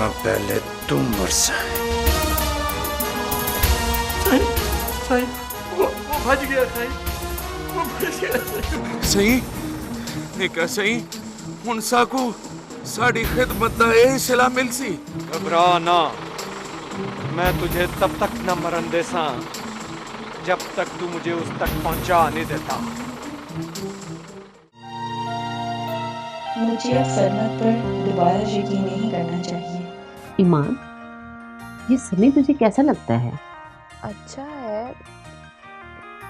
पहले तुम मर जाए। वो भज गया साईं, वो भज गया साईं। सही निका सही हुन साकू साड़ी खिदमत दा यही सिला मिलसी। घबरा ना, मैं तुझे तब तक न मरन देसा जब तक तू मुझे उस तक पहुंचा नहीं देता। मुझे अब सरमत पर दोबारा यकीन नहीं करना चाहिए। ईमान, ये सनी तुझे कैसा लगता है? अच्छा है,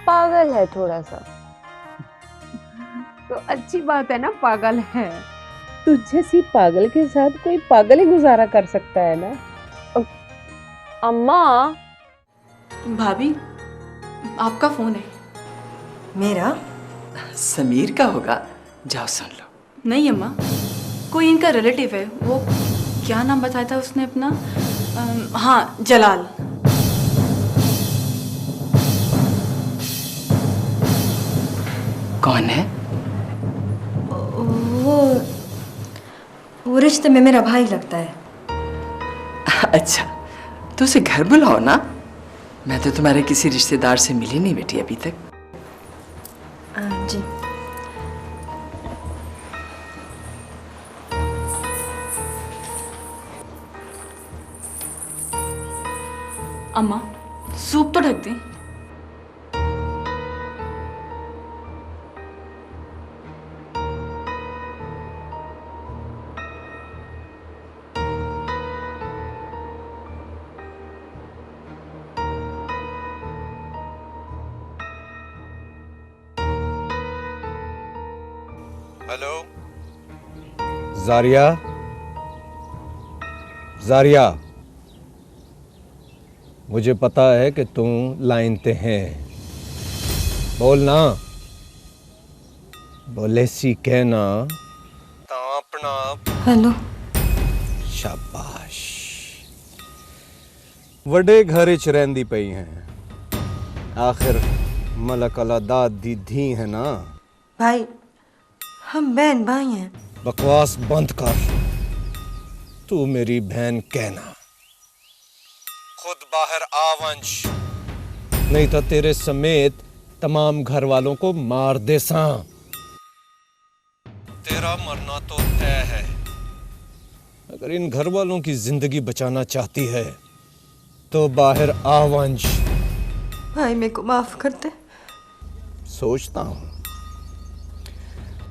पागल है थोड़ा सा। तो अच्छी बात है ना, पागल है। तुझ जैसी पागल के साथ कोई पागल ही गुजारा कर सकता है ना। अम्मा, भाभी आपका फोन है। मेरा? समीर का होगा, जाओ सुन लो। नहीं अम्मा, कोई इनका रिलेटिव है। वो क्या नाम बताया था उसने अपना? हाँ, जलाल। कौन है? वो रिश्ते में मेरा भाई लगता है। अच्छा, तो उसे घर बुलाओ ना। मैं तो तुम्हारे किसी रिश्तेदार से मिली नहीं बेटी अभी तक। जी। अम्मा, सूप तो ढक दी। हेलो जारिया, जारिया, मुझे पता है कि तुम लाइन ते हैं। बोल ना, बोले सी कहना तो अपना। हेलो। शाबाश, वडे घर च रहंदी पई हैं। आखिर मलक अला दाद दी धी है ना। भाई, हम बहन भाई हैं। बकवास बंद कर। तू मेरी बहन कहना, खुद बाहर आ वंश, नहीं तो तेरे समेत तमाम घर वालों को मार दे सा। तेरा मरना तो तय है। अगर इन घर वालों की जिंदगी बचाना चाहती है तो बाहर आ वंश। भाई मेरे को माफ कर दे। सोचता हूं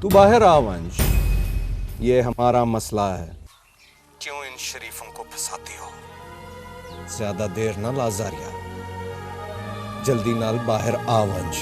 तू बाहर आ वंश। ये हमारा मसला है। क्यों इन शरीफों को फंसाती हो? ज्यादा देर ना लाजारिया, जल्दी नाल बाहर आ वंश।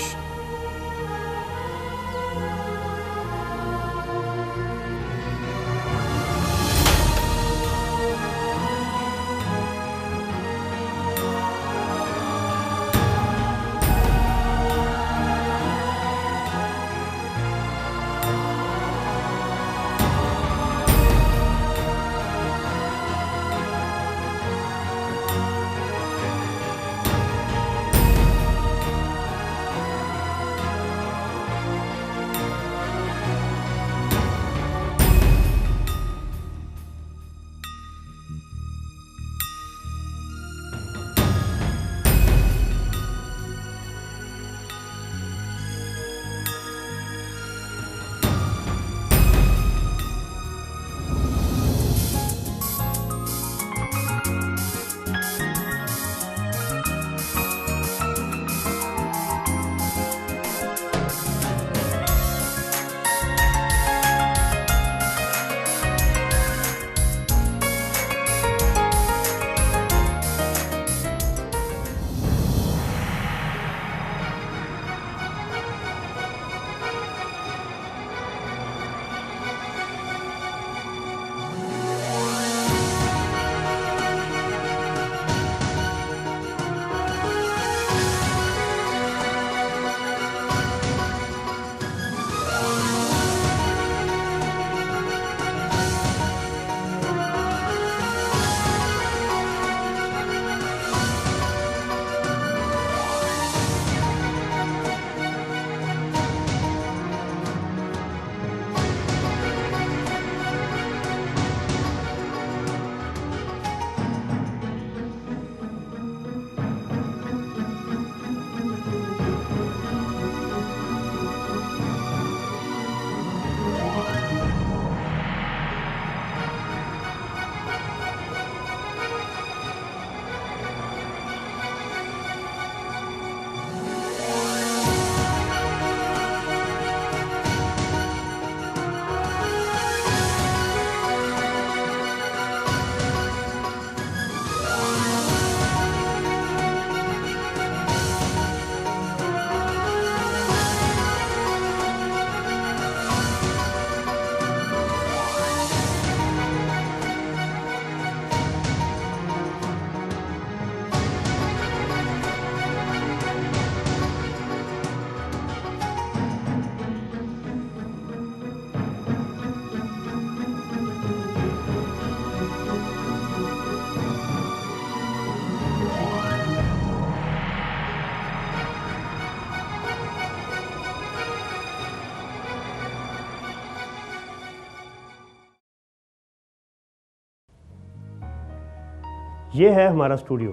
ये है हमारा स्टूडियो।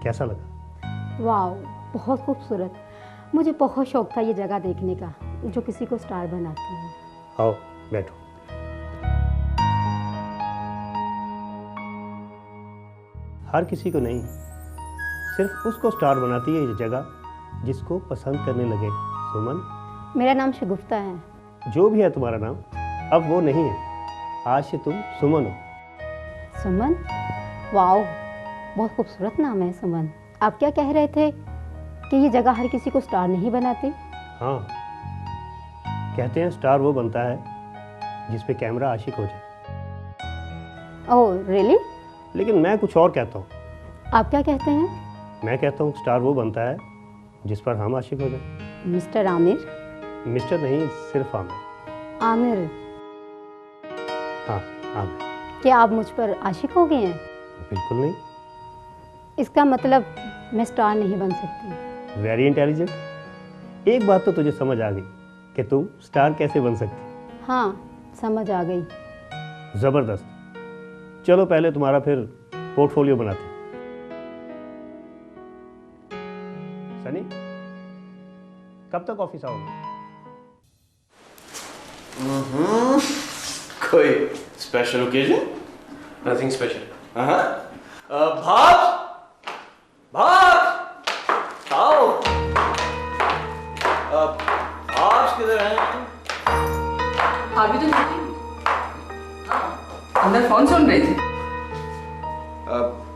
कैसा लगा? वाह, बहुत खूबसूरत। मुझे बहुत शौक था ये जगह देखने का जो किसी को स्टार बनाती है। आओ बैठो। हर किसी को नहीं, सिर्फ उसको स्टार बनाती है ये जगह जिसको पसंद करने लगे। सुमन, मेरा नाम शगुफ्ता है। जो भी है तुम्हारा नाम, अब वो नहीं है। आज से तुम सुमन हो। सुमन? वाह, बहुत खूबसूरत नाम है सुमन। आप क्या कह रहे थे कि ये जगह हर किसी को स्टार नहीं बनाती? हाँ, कहते हैं स्टार वो बनता है जिस पे कैमरा आशिक हो जाए। Oh really? लेकिन मैं कुछ और कहता हूँ। आप क्या कहते हैं? मैं कहता हूँ स्टार वो बनता है जिस पर हम आशिक हो जाए। मिस्टर आमिर? मिस्टर नहीं, सिर्फ आमिर। आमिर? हाँ, आमिर। क्या आप मुझ पर आशिक हो गए हैं? बिल्कुल नहीं। इसका मतलब मैं स्टार नहीं बन सकती। Very intelligent. एक बात तो तुझे समझ आ गई कि तुम स्टार कैसे बन सकती। हाँ, समझ आ गई। ज़बरदस्त। चलो पहले तुम्हारा फिर पोर्टफोलियो बनाते हैं। सनी, कब तक ऑफिस आओगे? कोई स्पेशल ओकेजन? Nothing special. भाग भाग आओ। भाग किधर है? अभी तो नहीं, अंदर फोन सुन रही थी।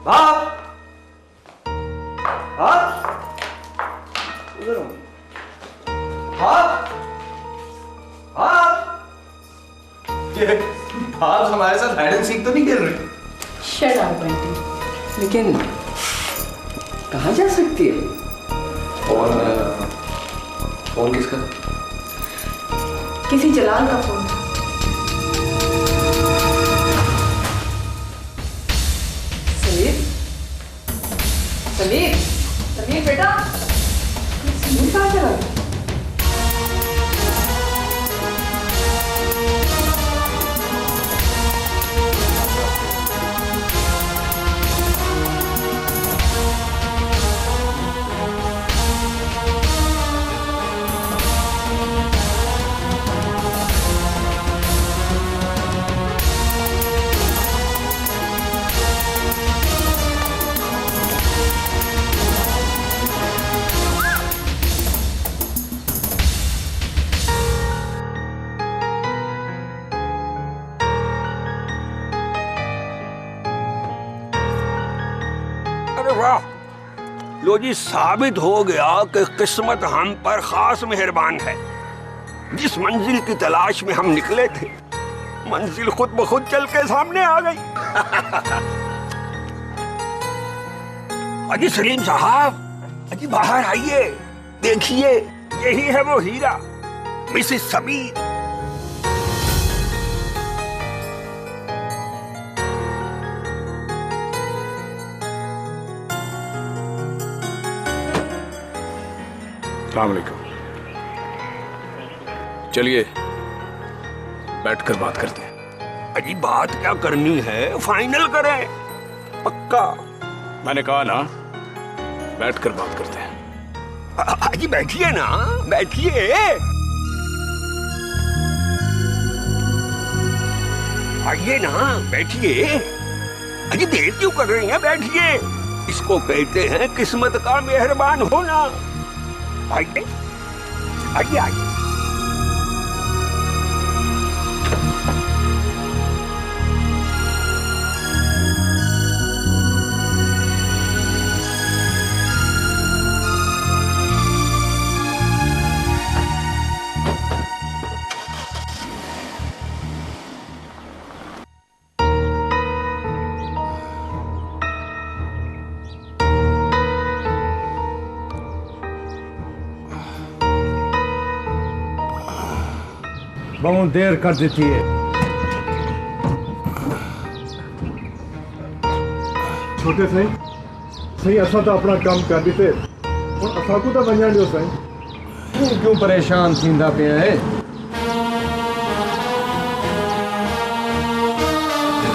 भाग भाग उधर हूँ। भाग भाग। ये भाग हमारे साथ हाइड एंड सीक तो नहीं खेल रहे? Shut up Bunty. लेकिन कहाँ जा सकती है? फोन किसका? किसी जलाल का फोन। समीर, समीर, समीर बेटा, समीर कहाँ चला गया? लो जी, साबित हो गया कि किस्मत हम पर खास मेहरबान है। जिस मंजिल की तलाश में हम निकले थे, मंजिल खुद ब खुद चल के सामने आ गई। अजी सलीम साहब, अजी बाहर आइए, देखिए, यही है वो हीरा, मिसेस समीर। अस्सलामुअलैकुम। चलिए बैठकर बात करते हैं। अजी बात क्या करनी है, फाइनल करें, पक्का। मैंने कहा ना, बैठकर बात करते हैं। अजी बैठिए ना, बैठिए। आइए ना, बैठिए। अजी देर क्यों कर रही हैं, बैठिए। इसको कहते हैं किस्मत का मेहरबान होना। आइए आइए आइए। बहुत देर कर देती है। छोटे सही सही असा तो अपना काम कर देते और असा को तो बन जाओ सही। तू क्यों परेशान थींदा पिया है?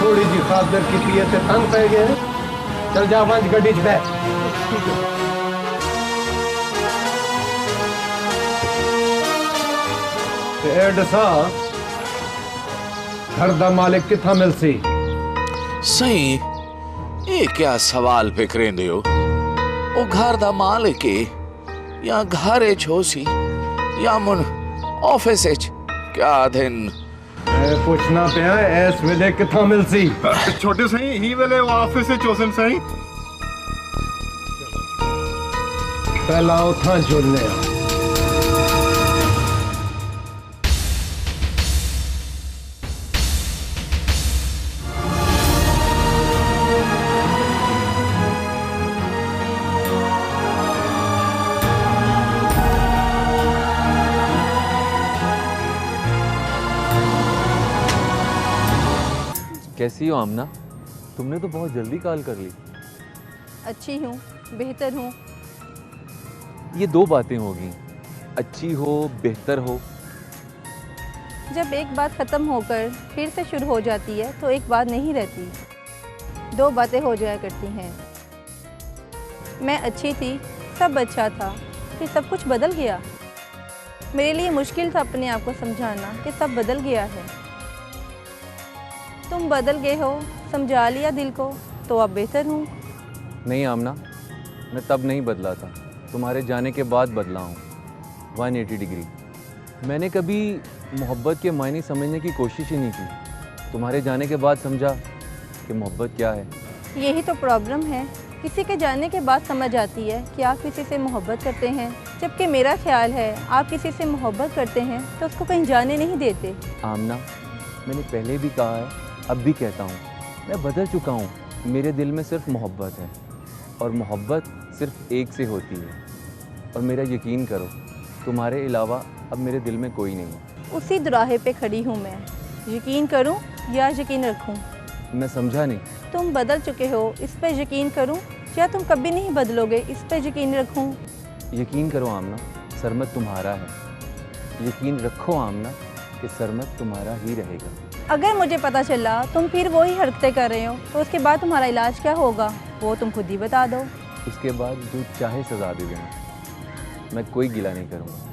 थोड़ी जी खातर की पिए ते तंग पै गए। चल जा वंश गड्डी च बैठ। ते दसा घर दा मालिक किथा मिल सी? सही ये क्या सवाल फिक्रेंदे हो? ओ घर दा मालिक या घर हो सी या मुन ऑफिस क्या दिन पूछना पिया इस वेले किथा मिल सी? छोटे सही ही वेले ऑफिस चोसन सही पहला उथा जुड़ने कैसी हो आमना? तुमने तो बहुत जल्दी कॉल कर ली। अच्छी हूँ, बेहतर हूँ। ये दो बातें होगी, अच्छी हो बेहतर हो। जब एक बात ख़त्म होकर फिर से शुरू हो जाती है तो एक बात नहीं रहती, दो बातें हो जाया करती हैं। मैं अच्छी थी, सब अच्छा था, फिर सब कुछ बदल गया। मेरे लिए मुश्किल था अपने आप को समझाना कि सब बदल गया है। तुम बदल गए हो, समझा लिया दिल को, तो अब बेहतर हूँ। नहीं आमना, मैं तब नहीं बदला था, तुम्हारे जाने के बाद बदला हूँ 180 डिग्री। मैंने कभी मोहब्बत के मायने समझने की कोशिश ही नहीं की। तुम्हारे जाने के बाद समझा कि मोहब्बत क्या है। यही तो प्रॉब्लम है, किसी के जाने के बाद समझ आती है कि आप किसी से मोहब्बत करते हैं, जबकि मेरा ख्याल है आप किसी से मोहब्बत करते हैं तो उसको कहीं जाने नहीं देते। आमना, मैंने पहले भी कहा है, अब भी कहता हूँ, मैं बदल चुका हूँ। मेरे दिल में सिर्फ मोहब्बत है और मोहब्बत सिर्फ एक से होती है। और मेरा यकीन करो, तुम्हारे अलावा अब मेरे दिल में कोई नहीं है। उसी दुराहे पे खड़ी हूँ मैं, यकीन करूँ या यकीन रखूँ? मैं समझा नहीं। तुम बदल चुके हो, इस पे यकीन करूँ या तुम कभी नहीं बदलोगे, इस पे यकीन रखूँ? यकीन करो आमना, सरमत तुम्हारा है। यकीन रखो आमना कि सरमत तुम्हारा ही रहेगा। अगर मुझे पता चला तुम फिर वही हरकतें कर रहे हो तो उसके बाद तुम्हारा इलाज क्या होगा, वो तुम खुद ही बता दो। उसके बाद जो चाहे सजा दे देना, मैं कोई गिला नहीं करूँगा।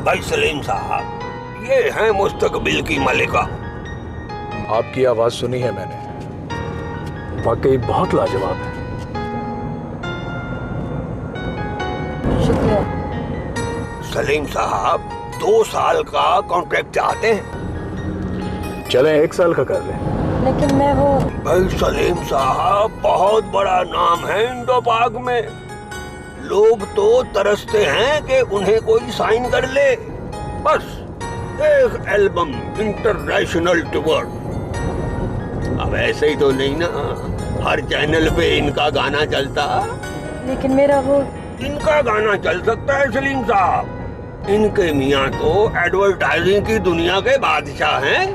भाई सलीम साहब, ये है मुस्तकबिल की मलिका। आपकी आवाज सुनी है मैंने, वाकई बहुत लाजवाब है। शुक्रिया। सलीम साहब 2 साल का कॉन्ट्रैक्ट चाहते हैं। चलें 1 साल का कर लें। लेकिन मैं वो भाई सलीम साहब, बहुत बड़ा नाम है इंडो पाक में। लोग तो तरसते हैं कि उन्हें कोई साइन कर ले। बस एक एल्बम, इंटरनेशनल टूर। अब ऐसे ही तो नहीं ना, हर चैनल पे इनका गाना चलता। लेकिन मेरा वो इनका गाना चल सकता है सलीम साहब। इनके मियाँ तो एडवर्टाइजिंग की दुनिया के बादशाह हैं।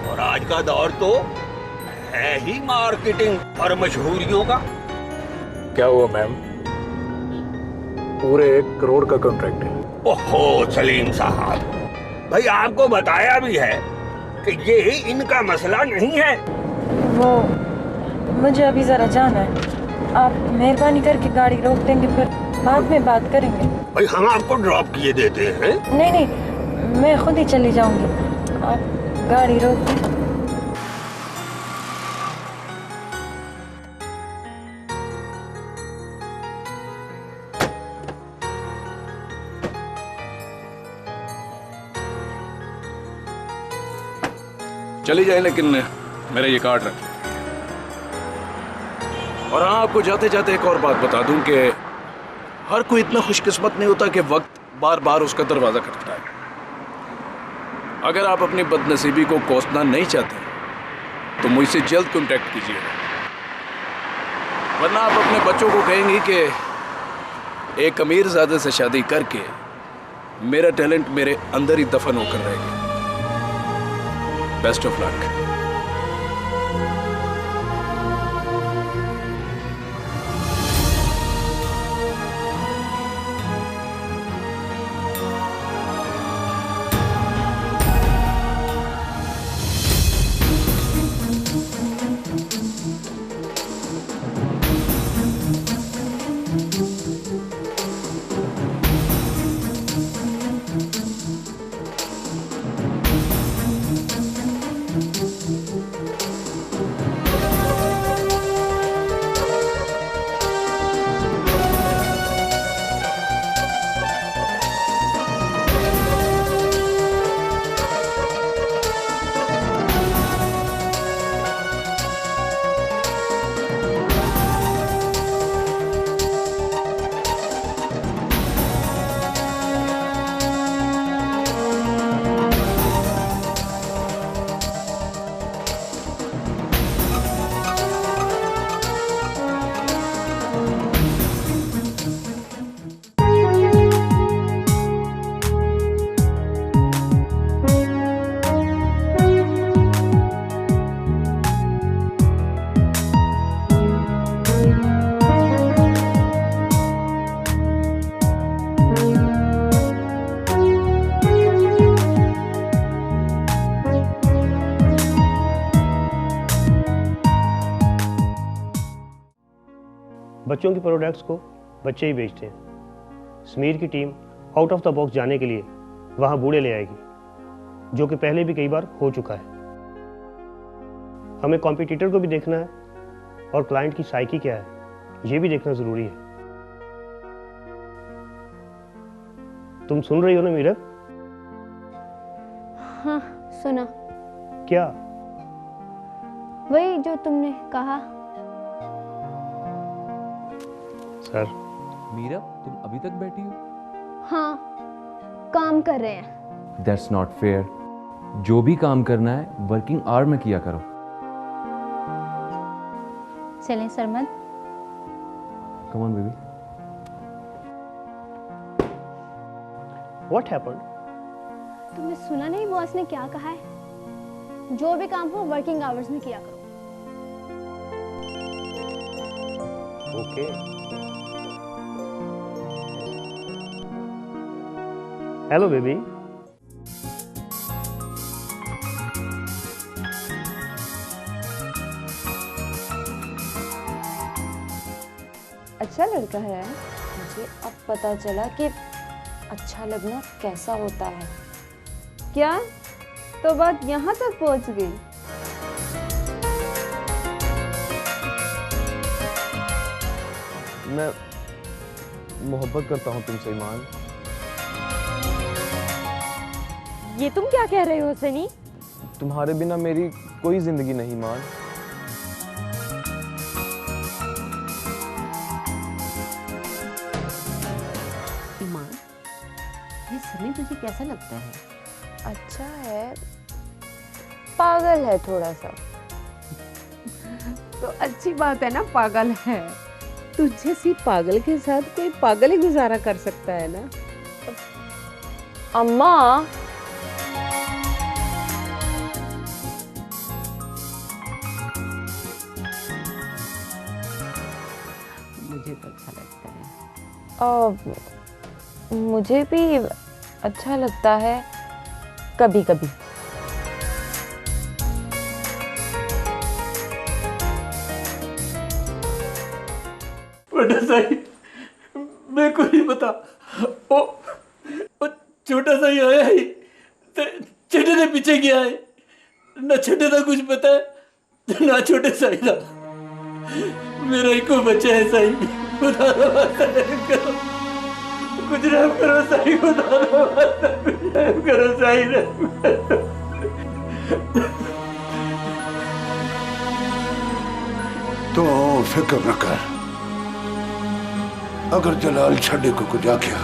और आज का दौर तो है ही मार्केटिंग और मशहूरियों का। क्या हुआ मैम? पूरे 1 करोड़ का कॉन्ट्रैक्ट है। ओहो सलीम साहब, भाई आपको बताया भी है कि ये इनका मसला नहीं है। वो मुझे अभी जरा जाना है, आप मेहरबानी करके गाड़ी रोक देंगे, फिर बाद में बात करेंगे। भाई हम आपको ड्रॉप किए देते हैं। नहीं नहीं, मैं खुद ही चली जाऊंगी, आप गाड़ी रोक दें। चली जाए, लेकिन मेरा ये कार्ड रख। और हाँ, आपको जाते जाते एक और बात बता दूं कि हर कोई इतना खुशकिस्मत नहीं होता कि वक्त बार बार उसका दरवाजा खटखटाए। अगर आप अपनी बदनसीबी को कोसना नहीं चाहते तो मुझसे जल्द कांटेक्ट कीजिएगा। वरना आप अपने बच्चों को कहेंगी कि एक अमीरजादे से शादी करके मेरा टैलेंट मेरे अंदर ही दफन होकर रहेगा। Best of luck. बच्चों की प्रोडक्ट्स को बच्चे ही बेचते हैं। समीर की team out of the box जाने के लिए वहाँ बूढ़े ले आएगी, जो कि पहले भी कई बार हो चुका है। हमें कॉम्पिटिटर को भी देखना है और क्लाइंट की साइकी क्या है ये भी देखना ज़रूरी है। तुम सुन रही हो ना मीरब? हाँ सुना। क्या? वही जो तुमने कहा। सर। मीरा, तुम अभी तक बैठी हो? हाँ, काम कर रहे हैं। That's not fair. जो भी काम करना है वर्किंग आवर में किया करो। चलें Sarmad. Come on baby. What happened? तुमने सुना नहीं बॉस ने क्या कहा है? जो भी काम हो वर्किंग आवर्स में किया करो। Okay. Hello baby. अच्छा लड़का है। मुझे अब पता चला कि अच्छा लगना कैसा होता है। क्या? तो बात यहाँ तक पहुँच गई? मैं मोहब्बत करता हूँ तुमसे ईमान। ये तुम क्या कह रहे हो सनी? तुम्हारे बिना मेरी कोई जिंदगी नहीं ईमान। ईमान, ये सनी तुझे कैसा लगता है? अच्छा है, पागल है थोड़ा सा। तो अच्छी बात है ना, पागल है। तुझ जैसी पागल के साथ कोई पागल ही गुजारा कर सकता है ना। अम्मा, मुझे तो अच्छा लगता है। मुझे भी अच्छा लगता है कभी कभी। बड़ा सही, मेरे को नहीं पता। ओ छोटा सा ही आया है, छोटे से पीछे गया है। ना छोटे सा कुछ पता है ना छोटे साई का। मेरा एक बच्चा है साई, खुदा करो, कुछ रहम करो साई, खुदा रहम करो साई, रहम करो। तो फिक्र न कर, अगर जलाल छड़े को कुछ आ गया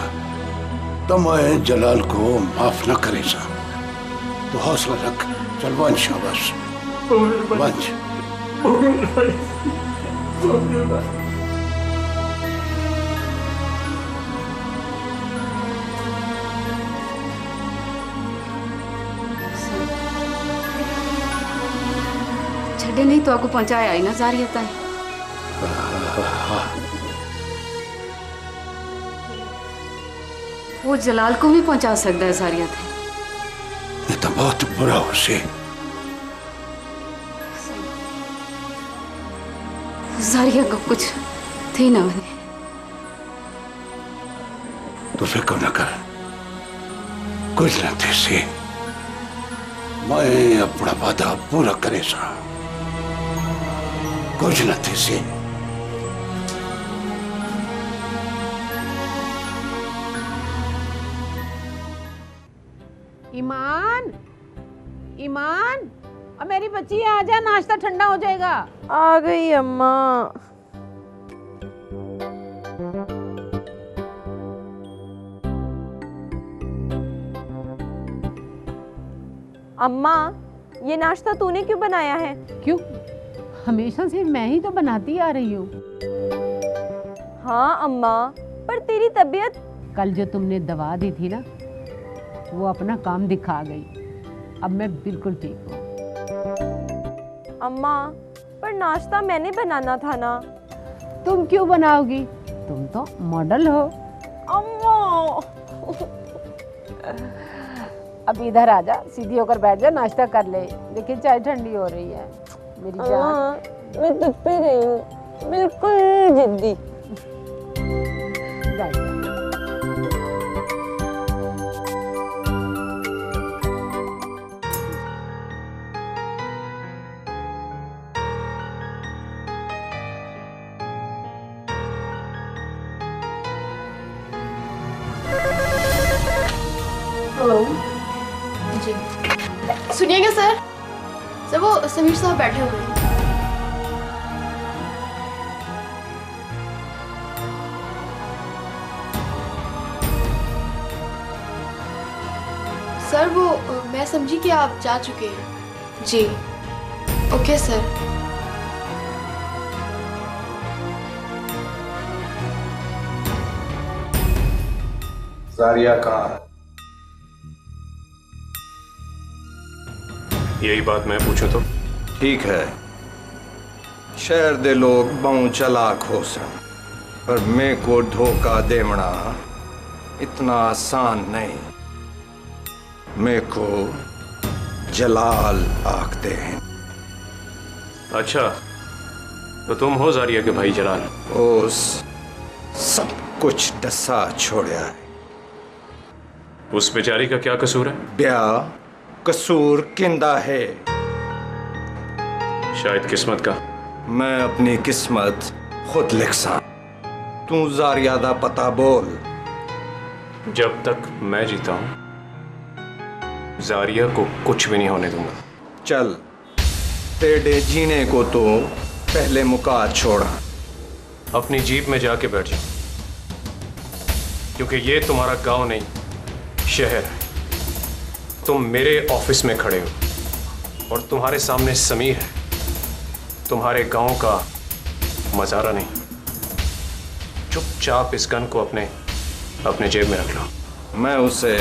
तो मैं जलाल को माफ न करेगा। तो हौसला रख, चल वंश शाबाश वंश। छड़े नहीं तो आपको पहुंचाया ही ना जारिया ताई। वो जलाल को भी पहुंचा सकता है जारिया ताई। ये तो बहुत बुरा हो से। जारिया को कुछ थी ना बने। तू फिक्र न कर, कुछ न थे से। मैं अपना वादा पूरा करे सा, कुछ न थे से। ईमान, ईमान, अब मेरी बच्ची आ जा, नाश्ता ठंडा हो जाएगा। आ गई अम्मा। अम्मा, ये नाश्ता तूने क्यों बनाया है? क्यों? हमेशा से मैं ही तो बनाती आ रही हूँ। हाँ अम्मा, पर तेरी तबीयत। कल जो तुमने दवा दी थी ना, वो अपना काम दिखा गई। अब मैं बिल्कुल ठीक हूँ। अम्मा, पर नाश्ता मैंने बनाना था ना। तुम क्यों बनाओगी? तुम तो मॉडल हो। अम्मा, अब इधर आ जा, सीधी होकर बैठ जा, नाश्ता कर ले। लेकिन चाय ठंडी हो रही है मेरी जान। मैं तुझ पे गई हूँ, बिल्कुल जिद्दी। बैठ जा। हेलो जी, सुनिएगा सर। सर वो समीर साहब बैठे हुए हैं। सर वो मैं समझी कि आप जा चुके हैं। जी ओके सर। जारिया कहाँ है? यही बात मैं पूछूं तो? ठीक है, शहर दे लोग बहु चलाक हो सन, पर मैं को धोखा देवना इतना आसान नहीं। मैं को जलाल आखते हैं। अच्छा, तो तुम हो जारिया के भाई जलाल? उस सब कुछ डसा छोड़ा है। उस बेचारी का क्या कसूर है? ब्याह कसूर किंदा है? शायद किस्मत का। मैं अपनी किस्मत खुद लिख सा। तू जारिया दा पता बोल। जब तक मैं जीता हूं, जारिया को कुछ भी नहीं होने दूंगा। चल, तेरे जीने को तो पहले मुका छोड़ा। अपनी जीप में जाके बैठ जाओ, क्योंकि ये तुम्हारा गांव नहीं, शहर है। तुम मेरे ऑफिस में खड़े हो और तुम्हारे सामने समीर है, तुम्हारे गांव का मजारा नहीं। चुपचाप इस गन को अपने जेब में रख लो। मैं उसे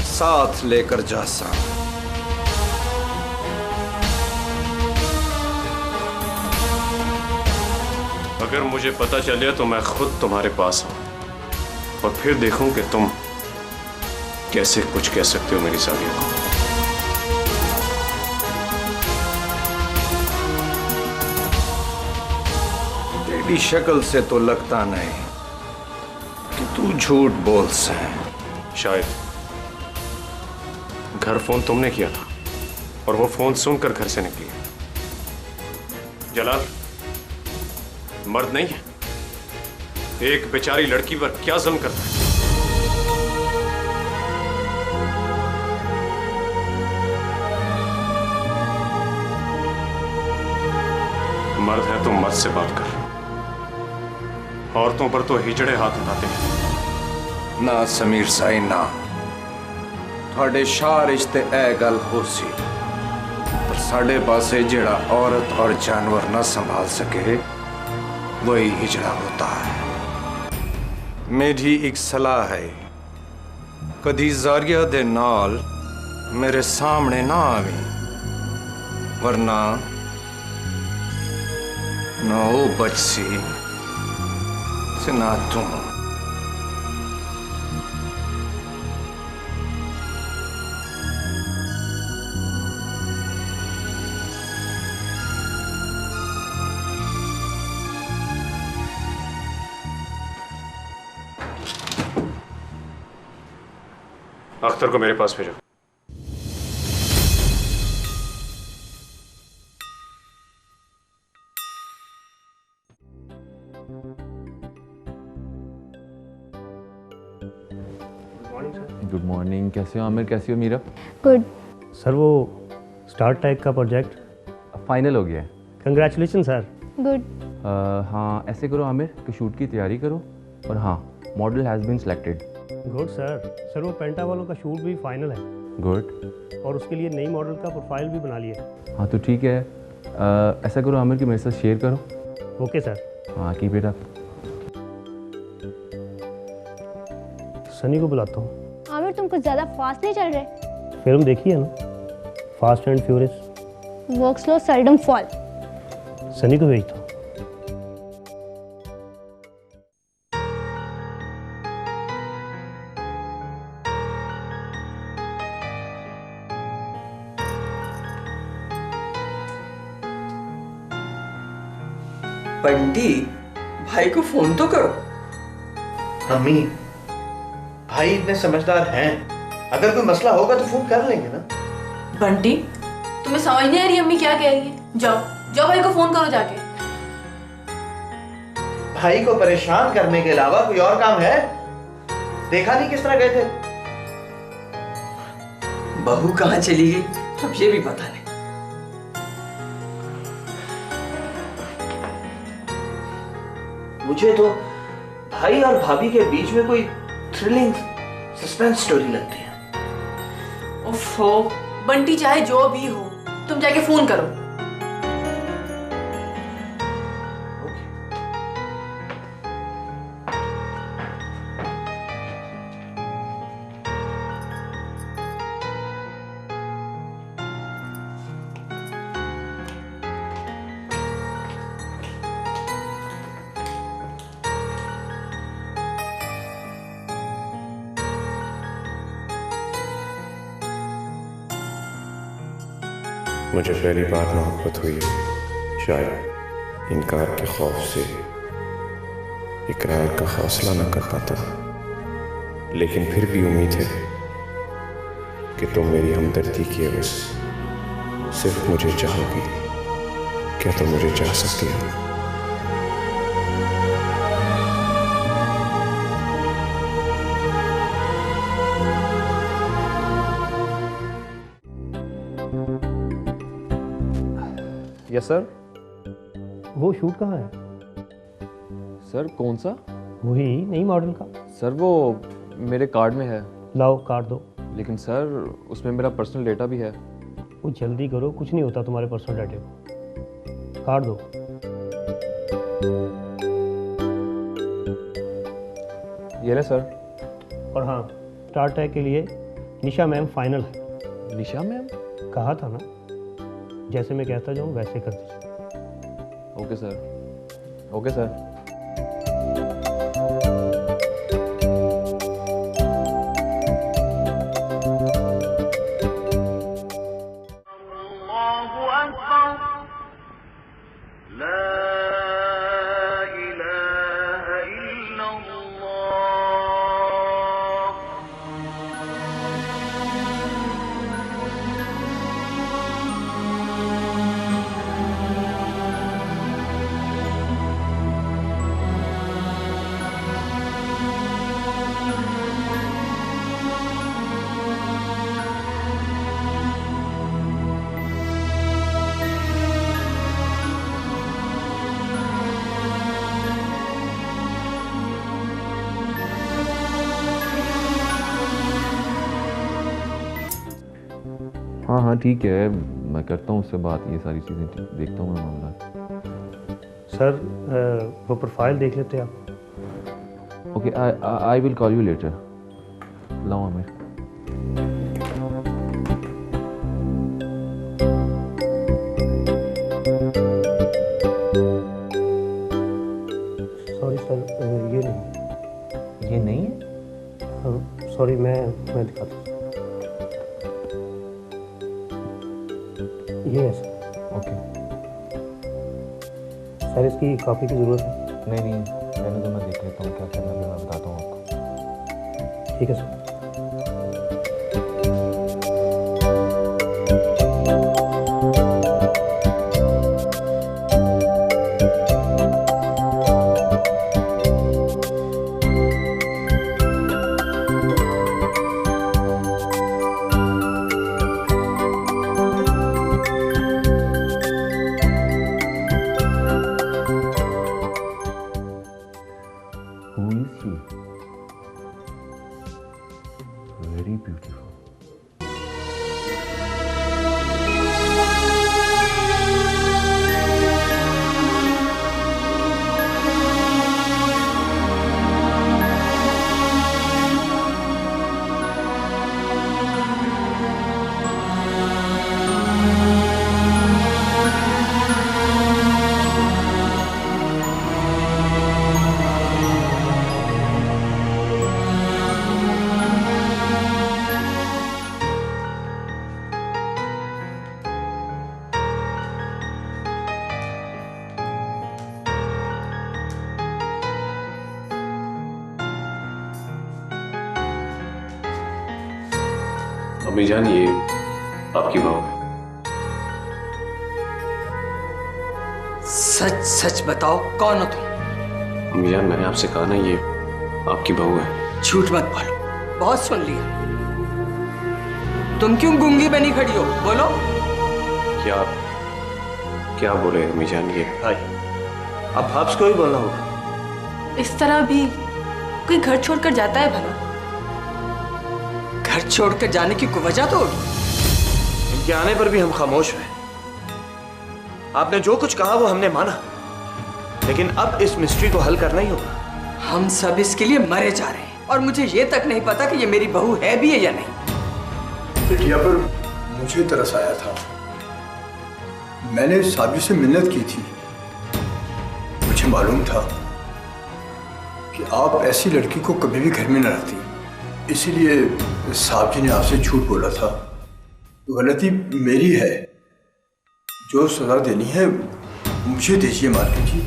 साथ लेकर जा सा। अगर मुझे पता चले तो मैं खुद तुम्हारे पास आऊं और फिर देखूं कि तुम कैसे कुछ कह सकते हो मेरी जारिया को। तेरी शक्ल से तो लगता नहीं कि तू झूठ बोल से। शायद घर फोन तुमने किया था और वो फोन सुनकर घर से निकली। जलाल मर्द नहीं है, एक बेचारी लड़की पर क्या जुल्म करता है। मर्द है तो मर्द से बात कर, औरतों पर तो हिजड़े हाथ उठाते हैं। ना समीर साई ना, थोड़े शाह रिश्ते ए गल हो सी, पर साढ़े पासे जेड़ा औरत और जानवर ना संभाल सके वही हिजड़ा होता है। मेरी एक सलाह है, कदी जारिया दे नाल मेरे सामने ना आवी, वरना ना वो बच्ची से ना तुम। अख्तर को मेरे पास भेजो। Good morning. कैसे हो आमिर, कैसी हो मीरा? गुड। सर वो स्टार टैग का प्रोजेक्ट फाइनल हो गया है। Congratulation sir. गुड। हाँ ऐसे करो आमिर कि शूट की तैयारी करो, और हाँ model has been selected. Good sir. Sir वो पेंटा वालों का शूट भी फाइनल है। गुड। और उसके लिए नई मॉडल का प्रोफाइल भी बना लिया। हाँ तो ठीक है। ऐसा करो आमिर कि मेरे साथ शेयर करो। Okay sir. हाँ कीप इट अप। सनी को बुलाता हूँ। आमिर तुम कुछ ज़्यादा फास्ट नहीं चल रहे। फिल्म देखी है ना, fast and furious. Work slow seldom fall. Sunny को भेजता हूँ। बंटी भाई को फोन तो करो। मम्मी भाई इतने समझदार हैं, अगर कोई मसला होगा तो फोन कर लेंगे ना। बंटी तुम्हें समझ नहीं आ रही अम्मी क्या कह रही है? जाओ जाओ भाई को फोन करो जाके। भाई को परेशान करने के अलावा कोई और काम है? देखा नहीं किस तरह गए थे। बहू कहाँ चली गई अब ये भी पता नहीं। मुझे तो भाई और भाभी के बीच में कोई थ्रिलिंग सस्पेंस स्टोरी लगती है। ओफो बंटी चाहे जो भी हो तुम जाके फोन करो। मुझे पहली बार मोहब्बत हुई है, शायद इनकार के खौफ से इकरार का हौसला न कर पाता, लेकिन फिर भी उम्मीद है कि तुम मेरी हमदर्दी की एवज सिर्फ मुझे चाहोगी। क्या तुम मुझे चाह सकती हो? Yes sir. वो शूट कहाँ है? सर कौन सा? वही नई मॉडल का। सर वो मेरे कार्ड में है। लाओ कार्ड दो। लेकिन सर उसमें मेरा पर्सनल डेटा भी है। वो जल्दी करो, कुछ नहीं होता तुम्हारे पर्सनल डाटे को। कार्ड दो। ये ले सर। और हाँ स्टार टैग के लिए निशा मैम फाइनल है। निशा मैम? कहा था ना, जैसे मैं कहता जाऊँ वैसे कर दीजिए। Okay sir. Okay sir. हाँ हाँ ठीक है, मैं करता हूँ उससे बात, ये सारी चीज़ें देखता हूँ मैं मामला। सर वो प्रोफाइल देख लेते आप। Okay I will call you later. लाओ आमिर। सॉरी सर, ये नहीं। ये नहीं है? सॉरी, मैं दिखाता हूँ। ये है सर। ओके सर, इसकी कॉपी की ज़रूरत है? नहीं, रहने दो, मैं देख लेता हूँ क्या करना है, मैं बताता हूँ आपको। ठीक है सर। Very beautiful. अम्मी जान, ये आपकी बहू है। सच सच बताओ, कौन हो तुम? अम्मी जान, मैंने आपसे कहा ना, ये आपकी बहू है। झूठ मत बोलो, बहुत सुन लिया। तुम क्यों गूंगी बनी खड़ी हो? बोलो। क्या बोले अम्मी जान? ये भाई, अब आपको ही बोलना होगा। इस तरह भी कोई घर छोड़कर जाता है भला? घर छोड़कर जाने की कोई वजह तो होगी। इनके आने पर भी हम खामोश हैं। आपने जो कुछ कहा वो हमने माना, लेकिन अब इस मिस्ट्री को हल करना ही होगा। हम सब इसके लिए मरे जा रहे हैं और मुझे ये तक नहीं पता कि ये मेरी बहू है भी है या नहीं। बिटिया पर मुझे तरस आया था। मैंने साबिर से मिन्नत की थी। मुझे मालूम था कि आप ऐसी लड़की को कभी भी घर में न रखती, इसीलिए साहब जी ने आपसे झूठ बोला था। गलती मेरी है, जो सजा देनी है मुझे दीजिए मालकिन जी।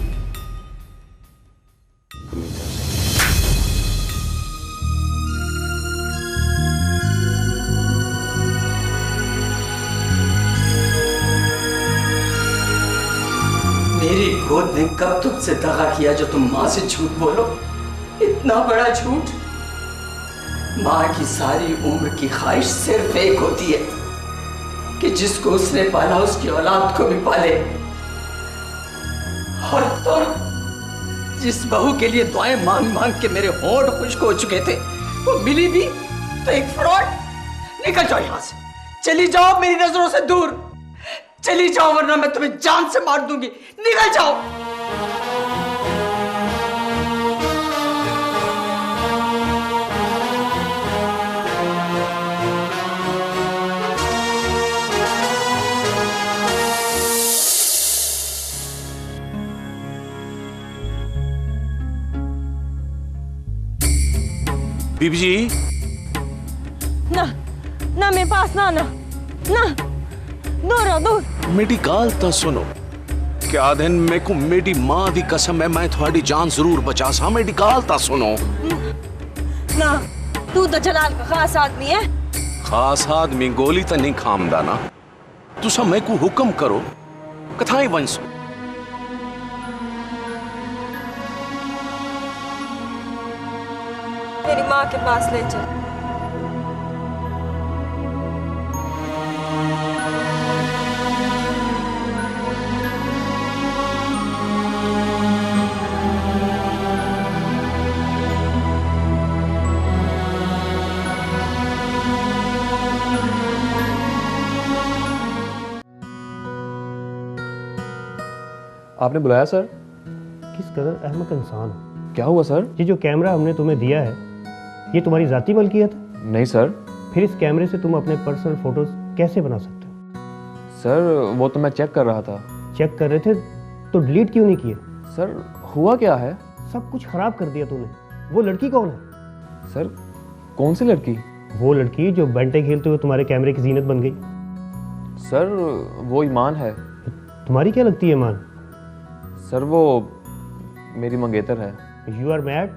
मेरी गोद ने कब तुमसे दगा किया जो तुम माँ से झूठ बोलो? इतना बड़ा झूठ। माँ की सारी उम्र की ख्वाहिश सिर्फ एक होती है कि जिसको उसने पाला उसकी औलाद को भी पाले। और तुम जिस बहू के लिए दुआएं मांग मांग के मेरे होंठ खुश्क हो चुके थे, वो मिली भी तो एक फ्रॉड। निकल जाओ यहां से, चली जाओ मेरी नजरों से दूर। चली जाओ वरना मैं तुम्हें जान से मार दूंगी। निकल जाओ। बीबी जी, ना ना मेरे पास ना ना ना, दूर रहो दूर। मेरी गाल तो सुनो। क्या दिन मेरे को मेरी मां दी कसम है, मैं थोड़ी जान जरूर बचा सा। मेरी गाल तो सुनो। ना, तू तो जलाल का खास आदमी है। खास आदमी गोली तो नहीं खामदा ना। तुसा मैं को हुक्म करो, कथाएं वंसो। मेरी माँ के पास ले चल। आपने बुलाया सर? किस कदर अहमक इंसान हो। क्या हुआ सर? ये जो कैमरा हमने तुम्हें दिया है, ये तुम्हारी जाती मलकियत है? नहीं सर। फिर इस कैमरे से तुम अपने पर्सनल फोटोज कैसे बना सकते हो? सर वो तो मैं चेक कर रहा था। चेक कर रहे थे तो डिलीट क्यों नहीं किए? सर हुआ क्या है? सब कुछ खराब कर दिया तूने। वो लड़की कौन है? सर कौन सी लड़की? वो लड़की जो बैंटे खेलते हुए तुम्हारे कैमरे की जीनत बन गई। सर वो ईमान है। तुम्हारी क्या लगती है ईमान? सर वो मेरी मंगेतर है। You are mad.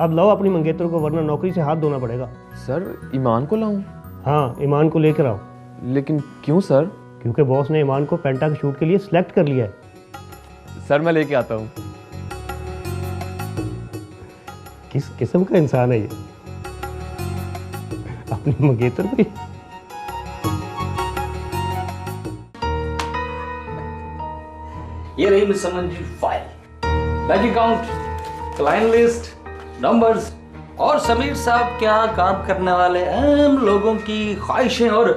अब लाओ अपनी मंगेतर को, वरना नौकरी से हाथ धोना पड़ेगा। सर ईमान को लाऊं? हाँ, ईमान को लेकर आओ। लेकिन क्यों सर? क्योंकि बॉस ने ईमान को पेंटा के शूट के लिए सिलेक्ट कर लिया है। सर मैं लेके आता हूँ। किस किस्म का इंसान है ये? अपनी मंगेतर को ये रही miss Saman ji file, bank account, client list, numbers और समीर साहब क्या काम करने वाले आम लोगों की ख्वाहिशें और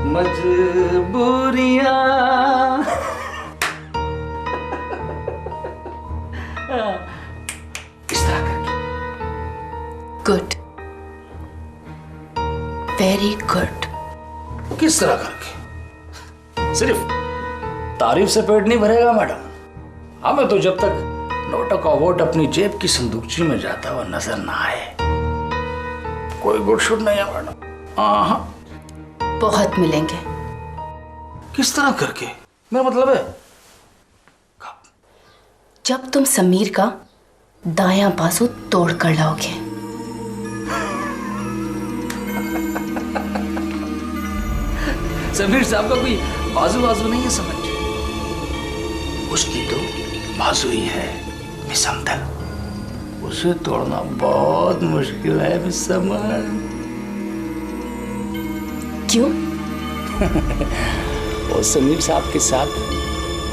मजबूरियां। इस तरह करके। Good, very good. किस तरह करके? सिर्फ तारीफ से पेट नहीं भरेगा मैडम। हमें तो जब तक नोटों का वोट अपनी जेब की संदूकची में जाता हुआ नजर ना आए कोई गुड शुड नहीं है मैडम। हाँ, बहुत मिलेंगे। किस तरह करके? मेरा मतलब है जब तुम समीर का दायां बाजू तोड़ कर लाओगे। समीर साहब का कोई बाजू बाजू नहीं है समझ, उसकी तो बाजू ही है मिस अमदल। उसे तोड़ना बहुत मुश्किल है मिस समझ। क्यों? वो समीर साहब के साथ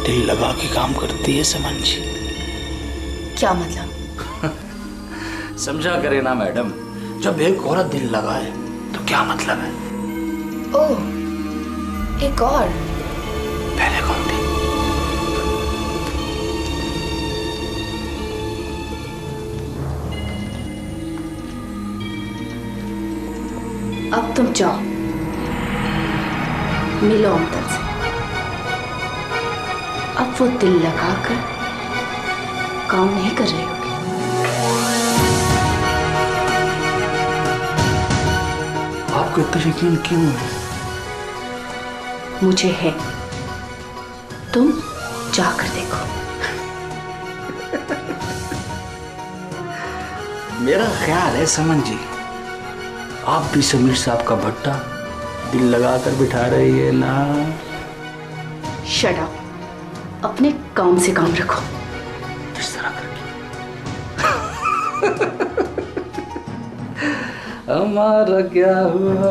दिल लगा के काम करती है समझ। क्या मतलब? समझा करे ना मैडम, जब एक औरत दिल लगाए तो क्या मतलब है? ओह, एक और। पहले कौन थी? अब तुम जाओ, मिलो अमदल से। अब वो दिल लगाकर काम नहीं कर रही होगी। आपको इतना यकीन क्यों है? मुझे है, तुम जाकर देखो। मेरा ख्याल है समन जी, आप भी समीर साहब का भट्टा दिल लगाकर बिठा रही है ना? शट अप, अपने काम से काम रखो। इस तरह करके हमारा क्या हुआ?